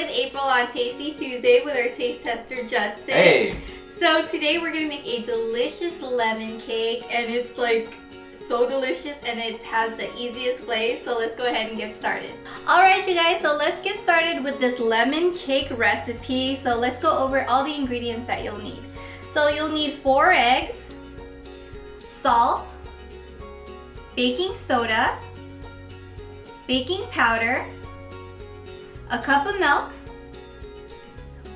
with April on Tasty Tuesday with our taste tester Justin. Hey! So today we're gonna make a delicious lemon cake, and it's like so delicious, and it has the easiest glaze. So let's go ahead and get started. Alright you guys, so let's get started with this lemon cake recipe. So let's go over all the ingredients that you'll need. So you'll need 4 eggs, salt, baking soda, baking powder, a cup of milk,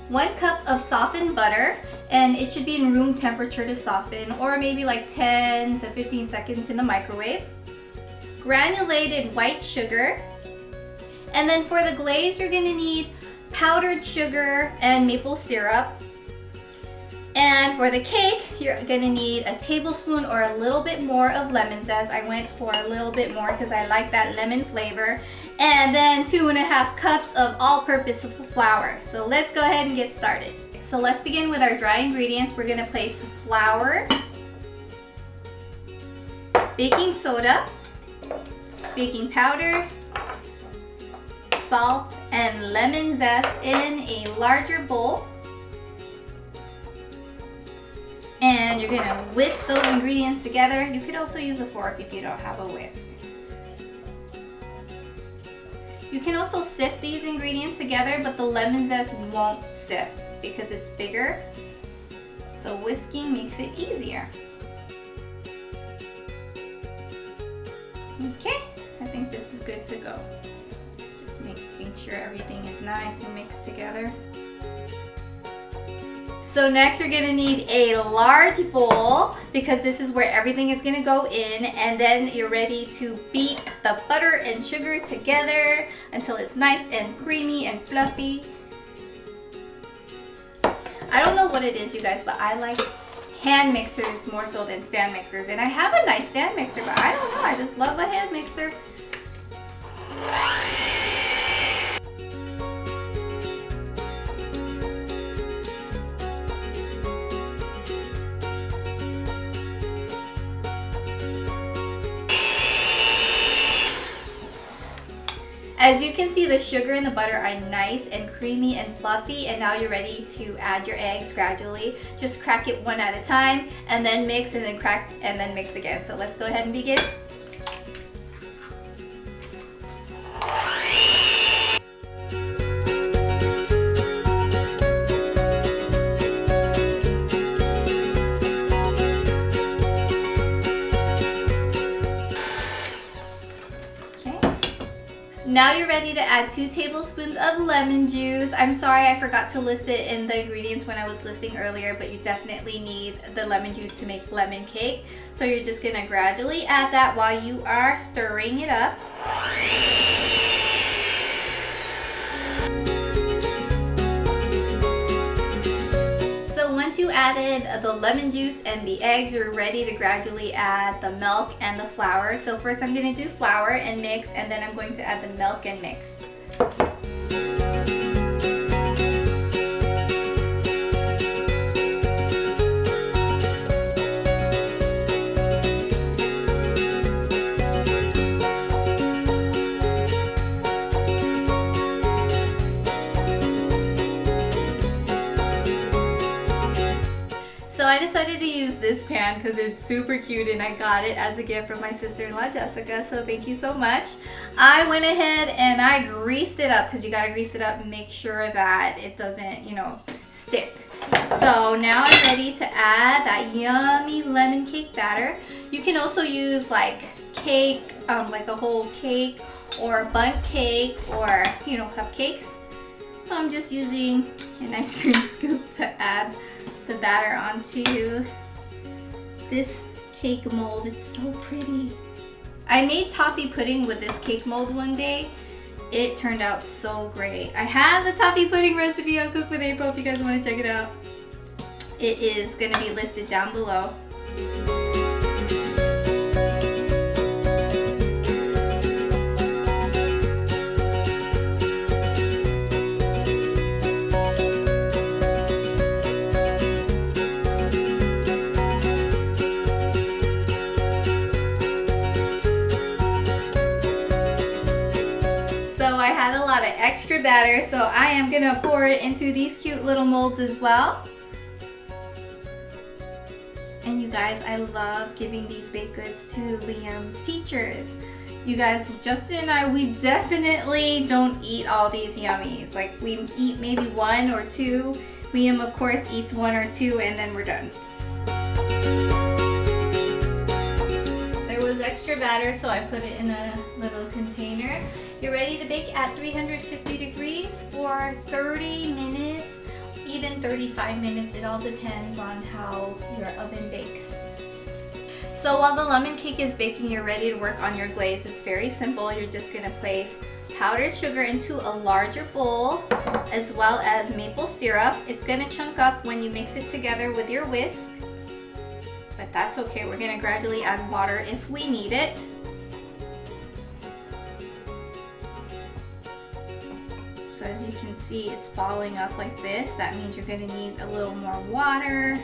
1 cup of softened butter, and it should be in room temperature to soften, or maybe like 10 to 15 seconds in the microwave, granulated white sugar, and then for the glaze you're gonna need powdered sugar and maple syrup. And for the cake, you're gonna need a tablespoon or a little bit more of lemon zest. I went for a little bit more because I like that lemon flavor. And then 2.5 cups of all-purpose flour. So let's go ahead and get started. So let's begin with our dry ingredients. We're gonna place flour, baking soda, baking powder, salt, and lemon zest in a larger bowl. And you're gonna whisk those ingredients together. You could also use a fork if you don't have a whisk. You can also sift these ingredients together, but the lemon zest won't sift because it's bigger. So whisking makes it easier. Okay, I think this is good to go. Just making sure everything is nice and mixed together. So next you're gonna need a large bowl because this is where everything is gonna go in, and then you're ready to beat the butter and sugar together until it's nice and creamy and fluffy. I don't know what it is, you guys, but I like hand mixers more so than stand mixers, and I have a nice stand mixer, but I don't know, I just love a hand mixer. As you can see, the sugar and the butter are nice and creamy and fluffy, and now you're ready to add your eggs gradually. Just crack it one at a time and then mix, and then crack and then mix again. So let's go ahead and begin. Now you're ready to add 2 tablespoons of lemon juice. I'm sorry I forgot to list it in the ingredients when I was listing earlier, but you definitely need the lemon juice to make lemon cake. So you're just gonna gradually add that while you are stirring it up. Once you added the lemon juice and the eggs, you're ready to gradually add the milk and the flour. So first I'm going to do flour and mix, and then I'm going to add the milk and mix. So I decided to use this pan because it's super cute, and I got it as a gift from my sister-in-law Jessica, so thank you so much. I went ahead and I greased it up because you gotta grease it up and make sure that it doesn't, stick. So now I'm ready to add that yummy lemon cake batter. You can also use like cake, like a whole cake, or Bundt cake, or cupcakes. So I'm just using an ice cream scoop to add the batter onto this cake mold. It's so pretty. I made toffee pudding with this cake mold one day. It turned out so great. I have the toffee pudding recipe on Cook with April if you guys want to check it out. It is going to be listed down below. of extra batter, so I am gonna pour it into these cute little molds as well. And you guys, I love giving these baked goods to Liam's teachers. You guys, Justin and I, we definitely don't eat all these yummies. Like, we eat maybe 1 or 2. Liam, of course, eats 1 or 2, and then we're done. There was extra batter, so I put it in a little container. You're ready to bake at 350 degrees for 30 minutes. Even 35 minutes, it all depends on how your oven bakes. So while the lemon cake is baking, you're ready to work on your glaze. It's very simple. You're just gonna place powdered sugar into a larger bowl, as well as maple syrup. It's gonna chunk up when you mix it together with your whisk, but that's okay. We're gonna gradually add water if we need it. So as you can see, it's balling up like this. That means you're gonna need a little more water.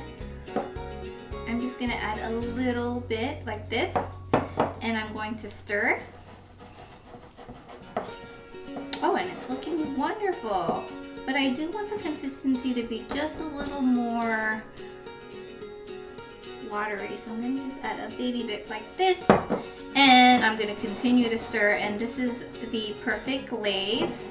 I'm just gonna add a little bit like this, and I'm going to stir. Oh, and it's looking wonderful. But I do want the consistency to be just a little more watery. So I'm gonna just add a baby bit like this, and I'm gonna continue to stir, and this is the perfect glaze.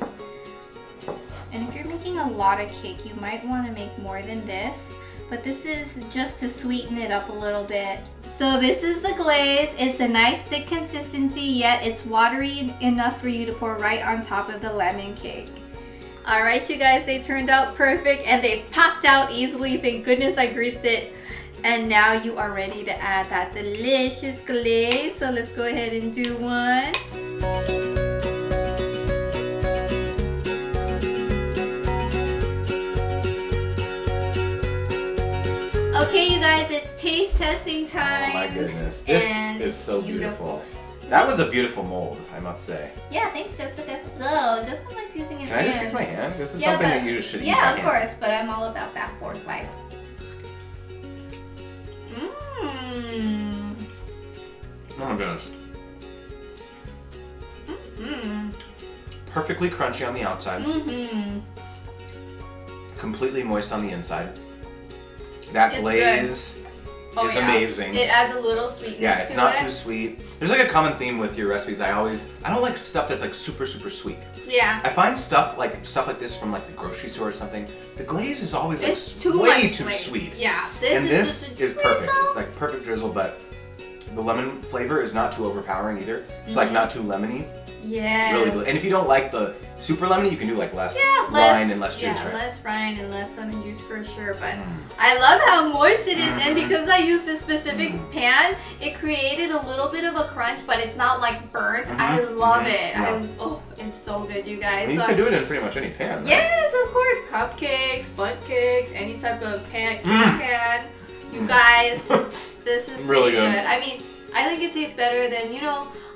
And if you're making a lot of cake, you might want to make more than this, but this is just to sweeten it up a little bit. So this is the glaze. It's a nice thick consistency, yet it's watery enough for you to pour right on top of the lemon cake. All right, you guys, they turned out perfect and they popped out easily. Thank goodness I greased it. And now you are ready to add that delicious glaze. So let's go ahead and do one. Okay, you guys, it's taste testing time. Oh my goodness, this is so beautiful. That was a beautiful mold, I must say. Yeah, thanks, Jessica. So, Justin likes using his hands. Can I just use my hand? This is something that you should eat by hand. Yeah, of course, but I'm all about that fork life. Mmm. Oh my goodness. Mmm. Perfectly crunchy on the outside. Mm-hmm. Completely moist on the inside. That glaze is amazing. It adds a little sweetness to it. Yeah, it's not too sweet. There's like a common theme with your recipes. I don't like stuff that's like super sweet. Yeah. I find stuff like this from like the grocery store or something. The glaze is always like too way much too glaze. sweet. Yeah. This is perfect. It's like perfect drizzle, but the lemon flavor is not too overpowering either. It's like not too lemony. Yes. Really good. And if you don't like the super lemony, you can do like less rind and less juice, yeah, right? less rind and less lemon juice for sure. But I love how moist it is, and because I used this specific pan, it created a little bit of a crunch, but it's not like burnt. I love it. Yeah. Oh, it's so good, you guys. I mean, you can do it in pretty much any pan, right? Yes, of course. Cupcakes, bundt cakes, any type of pan. You guys, this is really pretty good. I mean, I think it tastes better than,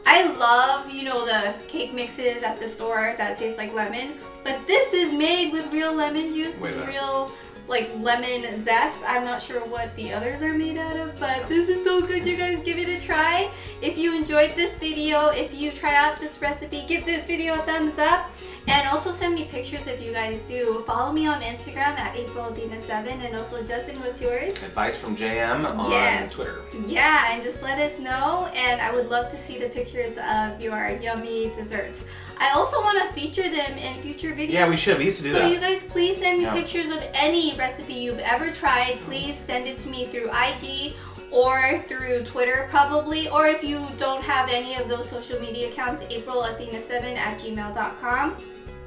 I love, the cake mixes at the store that taste like lemon, but this is made with real lemon juice, real like lemon zest. I'm not sure what the others are made out of, but this is so good. You guys, give it a try. If you enjoyed this video, if you try out this recipe, give this video a thumbs up, and also send me pictures if you guys do. Follow me on Instagram at AprilAthena7, and also Justin, what's yours? Advice from JM on Twitter. Yeah, and just let us know, and I would love to see the pictures of your yummy desserts. I also want to feature them in future videos. Yeah, we should. We used to do that. So you guys, please send me pictures of any recipe you've ever tried. Please send it to me through IG or through Twitter probably, or if you don't have any of those social media accounts, AprilAthena7@gmail.com,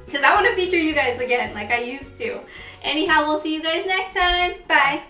because I want to feature you guys again like I used to. Anyhow, we'll see you guys next time. Bye.